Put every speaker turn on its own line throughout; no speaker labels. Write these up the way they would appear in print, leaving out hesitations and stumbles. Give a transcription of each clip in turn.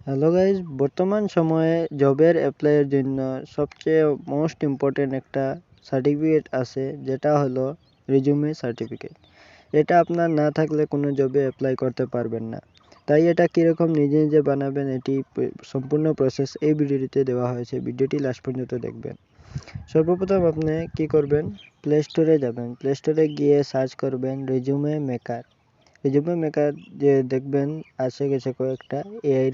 Hello guys, বর্তমান সময়ে জবের অ্যাপ্লাইয়ের জন্য সবচেয়ে মোস্ট ইম্পর্টেন্ট একটা সার্টিফিকেট আছে, যেটা হলো রেজিউমে সার্টিফিকেট। এটা আপনার না থাকলে কোনো জবে অ্যাপ্লাই করতে পারবেন না। তাই এটা কীরকম নিজে নিজে বানাবেন, এটি সম্পূর্ণ প্রসেস এই ভিডিওটিতে দেওয়া হয়েছে। ভিডিওটি লাস্ট পর্যন্ত দেখবেন। সর্বপ্রথম আপনি কি করবেন, প্লে স্টোরে যাবেন। প্লে স্টোরে গিয়ে সার্চ করবেন রেজিউমে মেকার। রেজিউমে মেকার যে দেখবেন আসে গেছে কয়েকটা, AI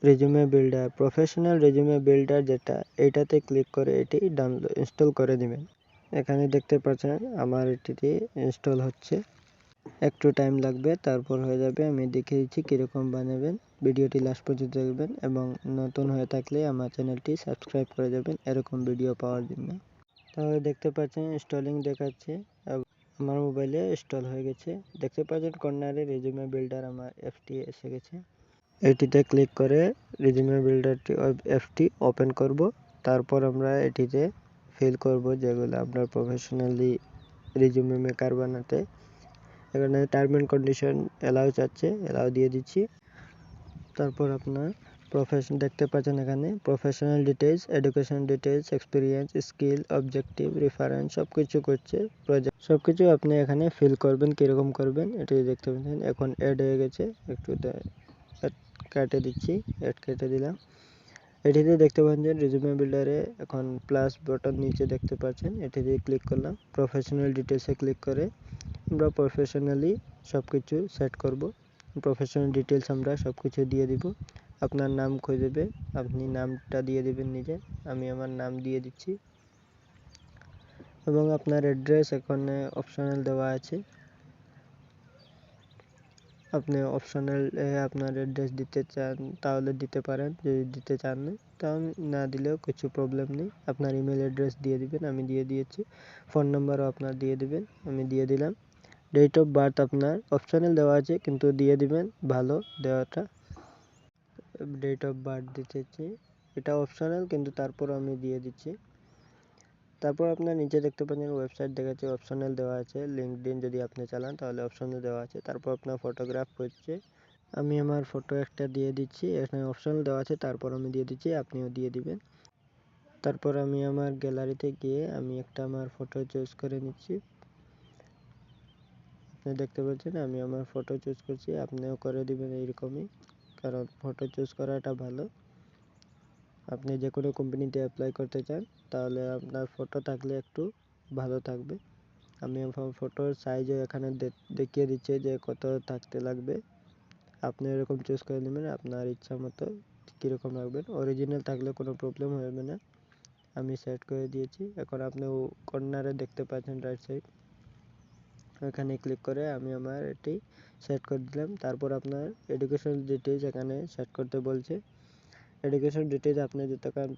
resume builder, professional resume builder, যেটা এইটাতে ক্লিক করে এটি ডাউনলোড ইনস্টল করে দিবেন। এখানে দেখতে পাচ্ছেন আমার এটিতে ইনস্টল হচ্ছে, একটু টাইম লাগবে, তারপর হয়ে যাবে। আমি দেখিয়ে দিচ্ছি কীরকম বানাবেন। ভিডিওটি লাস্ট পর্যন্ত দেখবেন এবং নতুন হয়ে থাকলে আমার চ্যানেলটি সাবস্ক্রাইব করে যাবেন এরকম ভিডিও পাওয়ার জন্য। তাহলে দেখতে পাচ্ছেন ইনস্টলিং দেখাচ্ছে, আমার মোবাইলে ইনস্টল হয়ে গেছে। দেখতে পাচ্ছেন কর্নারে রেজিউমে বিল্ডার আমার অ্যাপটি এসে গেছে। এটিতে ক্লিক করে রেজিউমে বিল্ডারটি অ্যাপটি ওপেন করব। তারপর আমরা এটিতে ফিল করব যেগুলো আপনার প্রফেশনালি রেজিউমে মেকার বানাতে। এখানে টার্ম অ্যান্ড কন্ডিশন অ্যালাউ চাচ্ছে, অ্যালাউ দিয়ে দিচ্ছি। তারপর আপনার প্রফেশন দেখতে পাচ্ছেন এখানে professional details, education details, experience, skill, objective, reference সবকিছু করছে। প্রজেক্ট সবকিছু আপনি এখানে ফিল করবেন, কীরকম করবেন এটি দেখতে পাচ্ছেন। এখন অ্যাড হয়ে গেছে, একটু কেটে দিচ্ছি, অ্যাড কেটে দিলাম। এটিতে দেখতে পাচ্ছেন রেজিউমে বিল্ডারে এখন প্লাস বাটন নিচে দেখতে পাচ্ছেন, এটিতে ক্লিক করলাম। প্রফেশনাল ডিটেলসে ক্লিক করে আমরা প্রফেশনালি সব কিছু সেট করব। প্রফেশনাল ডিটেলস আমরা সব কিছু দিয়ে দিব। আপনার নাম খুঁজবে, আপনি নামটা দিয়ে দিবেন নিজে। আমি আমার নাম দিয়ে দিচ্ছি এবং আপনার অ্যাড্রেস এখানে অপশনাল দেওয়া আছে। আপনি অপশনাল আপনার অ্যাড্রেস দিতে চান তাহলে দিতে পারেন, যদি দিতে চান না তাহলে না দিলেও কিছু প্রবলেম নেই। আপনার ইমেল অ্যাড্রেস দিয়ে দিবেন, আমি দিয়ে দিয়েছি। ফোন নাম্বারও আপনার দিয়ে দিবেন, আমি দিয়ে দিলাম। ডেট অফ বার্থ আপনার অপশনাল দেওয়া আছে, কিন্তু দিয়ে দিবেন ভালো দেওয়াটা। ডেট অফ বার্থ দিতেছি, এটা অপশনাল কিন্তু তারপর আমি দিয়ে দিচ্ছি। তারপর আপনার নিচে দেখতে পাচ্ছেন ওয়েবসাইট দেখাচ্ছে, অপশনাল দেওয়া আছে। লিঙ্কডইন যদি আপনি চালান তাহলে অপশনাল দেওয়া আছে। তারপর আপনার ফটোগ্রাফ হচ্ছে, আমি আমার ফটো একটা দিয়ে দিচ্ছি। এখানে অপশনাল দেওয়া আছে, তারপর আমি দিয়ে দিচ্ছি, আপনিও দিয়ে দিবেন। তারপর আমি আমার গ্যালারিতে গিয়ে আমি একটা আমার ফটো চুজ করে নিচ্ছি। আপনি দেখতে পাচ্ছেন আমি আমার ফটো চুজ করছি, আপনিও করে দিবেন এইরকমই, কারণ ফটো চুজ করাটা ভালো। আপনি যে কোনো কোম্পানিতে অ্যাপ্লাই করতে চান তাহলে আপনার ফটো থাকলে একটু ভালো থাকবে। আমি আমার ফটোর সাইজও এখানে দেখিয়ে দিচ্ছে যে কত থাকতে লাগবে। আপনি এরকম চুজ করে নেবেন, আপনার ইচ্ছা মতো কীরকম রাখবেন। অরিজিনাল থাকলে কোনো প্রবলেম হবে না, আমি সেট করে দিয়েছি। এখন আপনি কর্নারে দেখতে পাচ্ছেন রাইট সাইড, এখানে ক্লিক করে আমি আমার এটি সেট করে দিলাম। তারপর আপনার এডুকেশন ডিটেলস এখানে সেট করতে বলছে। এডুকেশন ডিটেলস আপনি যতক্ষণ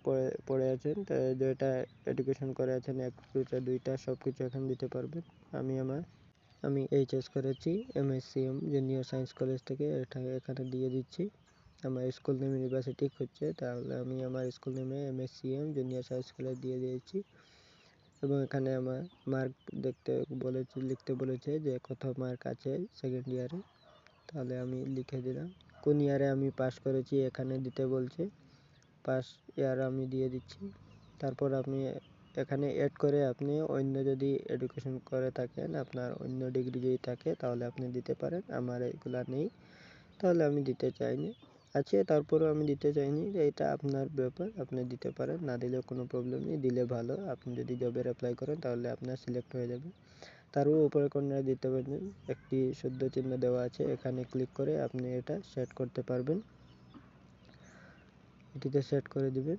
পড়ে আছেন, যেটা এডুকেশন করে আছেন, 1 2টা 2টা সব কিছু এখানে দিতে পারবেন। আমি এইচএস করেছি এমএসসিএম জুনিয়র সায়েন্স কলেজ থেকে, এটা এখানে দিয়ে দিচ্ছি। আমার স্কুল নেম ইউনিভার্সিটি খুঁজছে, তাহলে আমি আমার স্কুল নেমে এমএসসিএম জুনিয়র সায়েন্স কলেজ দিয়ে দিয়েছি। এবং এখানে আমার মার্ক লিখতে বলেছে যে কত মার্ক আছে সেকেন্ড ইয়ারে, তাহলে আমি লিখে দিলাম। কোন ইয়ারে আমি পাস করেছি এখানে দিতে বলছে, পাস ইয়ার আমি দিয়ে দিচ্ছি। তারপর আপনি এখানে অ্যাড করে আপনি অন্য যদি এডুকেশন করে থাকেন, আপনার অন্য ডিগ্রি যদি থাকে তাহলে আপনি দিতে পারেন। আমার এগুলা নেই, তাহলে আমি দিতে চাইনি। আছে তারপরেও আমি দিতে চাইনি, এটা আপনার ব্যাপার, আপনি দিতে পারেন, না দিলেও কোনো প্রবলেম নেই, দিলে ভালো। আপনি যদি জবের অ্যাপ্লাই করেন তাহলে আপনার সিলেক্ট হয়ে যাবে। তারও উপরে কর্নারে দিতে পারবেন, একটি শুদ্ধ চিহ্ন দেওয়া আছে, এখানে ক্লিক করে আপনি এটা সেট করতে পারবেন। এটিতে সেট করে দিবেন।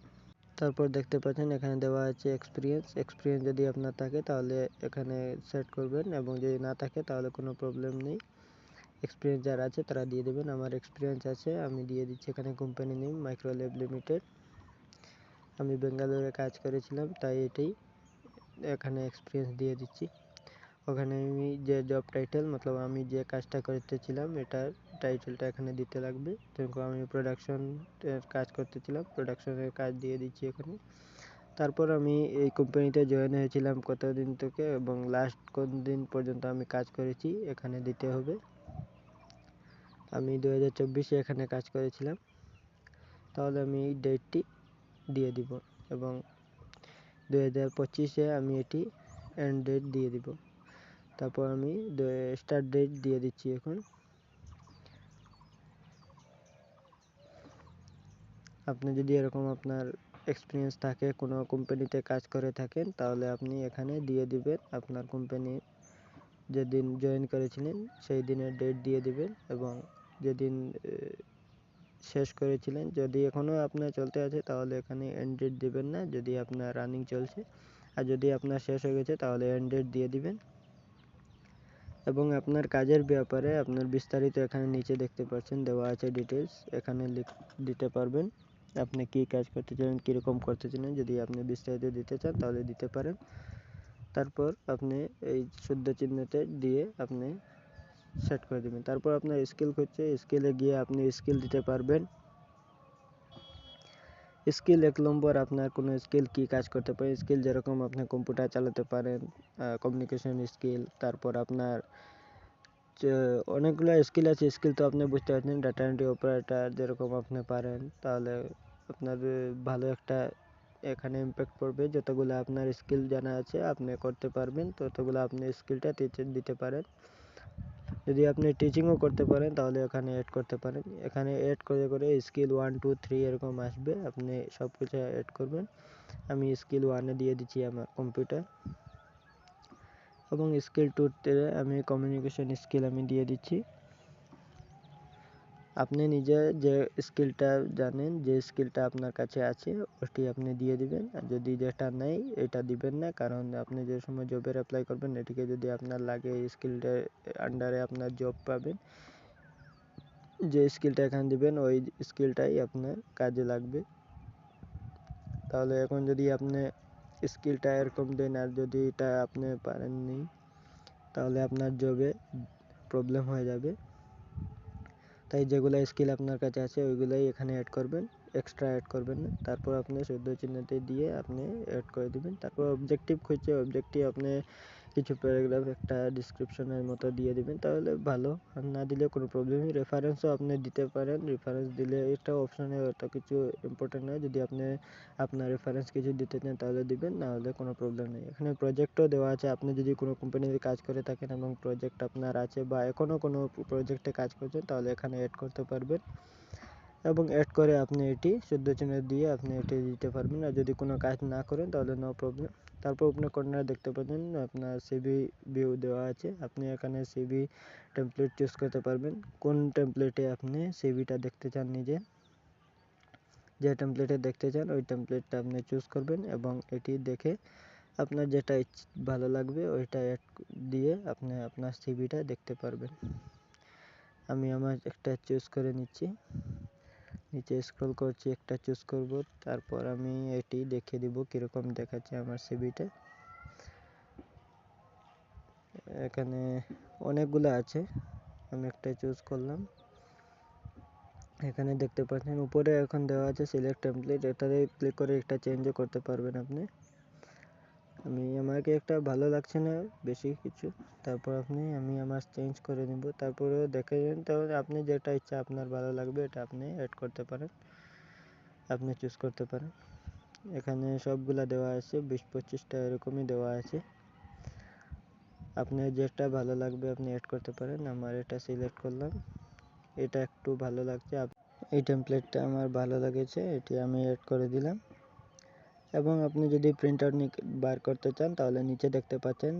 তারপর দেখতে পাচ্ছেন এখানে দেওয়া আছে এক্সপিরিয়েন্স যদি আপনার থাকে তাহলে এখানে সেট করবেন, এবং যদি না থাকে তাহলে কোনো প্রবলেম নেই। এক্সপিরিয়েন্স যারা আছে তারা দিয়ে দেবেন। আমার এক্সপিরিয়েন্স আছে, আমি দিয়ে দিচ্ছি। এখানে কোম্পানি নেম মাইক্রোল্যাব লিমিটেড, আমি বেঙ্গালুরুতে কাজ করেছিলাম, তাই এটাই এখানে এক্সপিরিয়েন্স দিয়ে দিচ্ছি। ওখানে আমি যে জব টাইটেল মতলব আমি যে কাজটা করতেছিলাম এটার টাইটেলটা এখানে দিতে লাগবে। যেরকম আমি প্রোডাকশনের কাজ করতেছিলাম, প্রোডাকশনের কাজ দিয়ে দিচ্ছি এখানে। তারপর আমি এই কোম্পানিতে জয়েন হয়েছিলাম কতদিন থেকে এবং লাস্ট কোন দিন পর্যন্ত আমি কাজ করেছি এখানে দিতে হবে। আমি 2024-এ এখানে কাজ করেছিলাম। তাহলে আমি এই ডেটটি দিয়ে দিব এবং 2025-এ আমি এটি এন্ড ডেট দিয়ে দিব। তারপর আমি স্টার্ট ডেট দিয়ে দিচ্ছি। এখন আপনি যদি এরকম আপনার এক্সপিরিয়েন্স থাকে, কোনো কোম্পানিতে কাজ করে থাকেন, তাহলে আপনি এখানে দিয়ে দিবেন আপনার কোম্পানি যেদিন জয়েন করেছিলেন সেই দিনের ডেট দিয়ে দিবেন এবং যেদিন শেষ করেছিলেন। যদি এখনও আপনার চলতে আছে তাহলে এখানে এন্ড ডেট দিবেন না, যদি আপনার রানিং চলছে। আর যদি আপনার শেষ হয়ে গেছে তাহলে এন্ড ডেট দিয়ে দিবেন এবং আপনার কাজের ব্যাপারে আপনার বিস্তারিত এখানে নিচে দেখতে পাচ্ছেন দেওয়া আছে ডিটেলস। এখানে দিতে পারবেন আপনি কি কাজ করতে চান, কীরকম করতে চান। যদি আপনি বিস্তারিত দিতে চান তাহলে দিতে পারেন। তারপর আপনি এই শুদ্ধ চিহ্নতে দিয়ে আপনি সেট করে দেবেন। তারপর আপনার স্কিল খুঁজছে, স্কিলে গিয়ে আপনি স্কিল দিতে পারবেন। স্কিল 1 নম্বর আপনার কোনো স্কিল কি কাজ করতে পারে, স্কিল যেরকম আপনি কম্পিউটার চালাতে পারেন, কমিউনিকেশন স্কিল। তারপর আপনার অনেকগুলো স্কিল আছে, স্কিল তো আপনি বুঝতে পারছেন। ডাটা এন্ট্রি অপারেটর যেরকম আপনি পারেন, তাহলে আপনার ভালো একটা এখানে ইম্প্যাক্ট পড়বে। যতগুলো আপনার স্কিল জানা আছে আপনি করতে পারবেন, ততগুলো আপনি স্কিলটা দিতে পারেন। যদি আপনি টিচিংও করতে পারেন তাহলে এখানে অ্যাড করতে পারেন। এখানে অ্যাড করে করে স্কিল 1 2 3 এরকম আসবে, আপনি সব কিছু অ্যাড করবেন। আমি স্কিল 1-এ দিয়ে দিচ্ছি আমার কম্পিউটার এবং স্কিল 2-তে আমি কমিউনিকেশন স্কিল আমি দিয়ে দিচ্ছি। আপনি নিজে যে স্কিলটা জানেন, যে স্কিলটা আপনার কাছে আছে ওটি আপনি দিয়ে দিবেন। আর যদি যেটা নেই এটা দিবেন না, কারণ আপনি যে সময় জবের অ্যাপ্লাই করবেন এটিকে যদি আপনার লাগে এই স্কিলটার আন্ডারে আপনার জব পাবেন, যে স্কিলটা এখানে দিবেন ওই স্কিলটাই আপনার কাজে লাগবে। তাহলে এখন যদি আপনি স্কিলটা এরকম দেন আর যদি এটা আপনি পারেননি তাহলে আপনার জবে প্রবলেম হয়ে যাবে। তাই যেগুলো স্কিল আপনার কাছে আছে ওইগুলাই এখানে অ্যাড করবেন, এক্সট্রা অ্যাড করবেন না। তারপর আপনি শুদ্ধ চিহ্নতে দিয়ে আপনি অ্যাড করে দিবেন। তারপর অবজেক্টিভ খুঁজছে, অবজেক্টিভ আপনি কিছু প্যারাগ্রাফ একটা ডিসক্রিপশনের মতো দিয়ে দিবেন, তাহলে ভালো। আর না দিলে কোনো প্রবলেম নেই। রেফারেন্সও আপনি দিতে পারেন, রেফারেন্স দিলে এটা অপশনে অত কিছু ইম্পর্টেন্ট নয়। যদি আপনি আপনার রেফারেন্স কিছু দিতে চান তাহলে দিবেন, না হলে কোনো প্রবলেম নেই। এখানে প্রজেক্টও দেওয়া আছে, আপনি যদি কোনো কোম্পানিতে কাজ করে থাকেন এবং প্রজেক্ট আপনার আছে বা এখনও কোনো প্রজেক্টে কাজ করছেন তাহলে এখানে অ্যাড করতে পারবেন এবং অ্যাড করে আপনি এটি শুদ্ধ চিহ্ন দিয়ে আপনি এটি দিতে পারবেন। আর যদি কোনো কাজ না করেন তাহলে নো প্রবলেম। তারপর আপনি কর্নারে দেখতে পাচ্ছেন আপনার সিভি ভিউ দেওয়া আছে, আপনি এখানে সিভি টেমপ্লেট চুজ করতে পারবেন। কোন টেমপ্লেটে আপনি সিভিটা দেখতে চান, নিজে যে টেমপ্লেটে দেখতে চান ওই টেমপ্লেটটা আপনি চুজ করবেন এবং এটি দেখে আপনার যেটা ভালো লাগবে ওইটা অ্যাড দিয়ে আপনি আপনার সিভিটা দেখতে পারবেন। আমি আমার একটা চুজ করে নিচ্ছি, নিচে স্ক্রল করছি, একটা চুজ করব। তারপর আমি এটি দেখিয়ে দিব কীরকম দেখাচ্ছে আমার সিভিটা। এখানে অনেকগুলো আছে, আমি একটা চুজ করলাম। এখানে দেখতে পাচ্ছেন উপরে এখন দেওয়া আছে সিলেক্ট টেমপ্লেট, এটাতে ক্লিক করে একটা চেঞ্জও করতে পারবেন আপনি। আমাকে একটা ভালো লাগছে না বেশি কিছু, তারপর আমি আমার চেঞ্জ করে নেব। তারপরে দেখে নেন, তাহলে আপনি যেটা ইচ্ছা আপনার ভালো লাগবে এটা আপনি অ্যাড করতে পারেন, আপনি চুজ করতে পারেন। এখানে সবগুলা দেওয়া আছে, 20-25টা এরকমই দেওয়া আছে। আপনার যেটা ভালো লাগবে আপনি অ্যাড করতে পারেন। আমার এটা সিলেক্ট করলাম, এটা একটু ভালো লাগছে, এই টেমপ্লেটটা আমার ভালো লেগেছে, এটি আমি অ্যাড করে দিলাম। এবং আপনি যদি প্রিন্ট আউট বার করতে চান তাহলে নিচে দেখতে পাচ্ছেন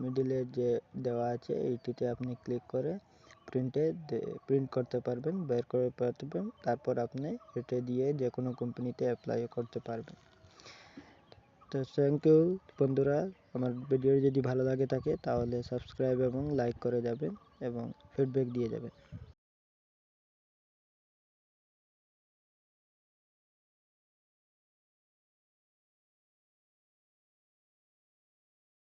মিডিলে যে দেওয়া আছে এইটিতে আপনি ক্লিক করে প্রিন্ট করতে পারবেন, বের করে পারবেন। তারপর আপনি এটা দিয়ে যে কোনো কোম্পানিতে অ্যাপ্লাই করতে পারবেন। তো থ্যাংক ইউ বন্ধুরা, আমার ভিডিও যদি ভালো লাগে থাকে তাহলে সাবস্ক্রাইব এবং লাইক করে যাবেন এবং ফিডব্যাক দিয়ে যাবেন।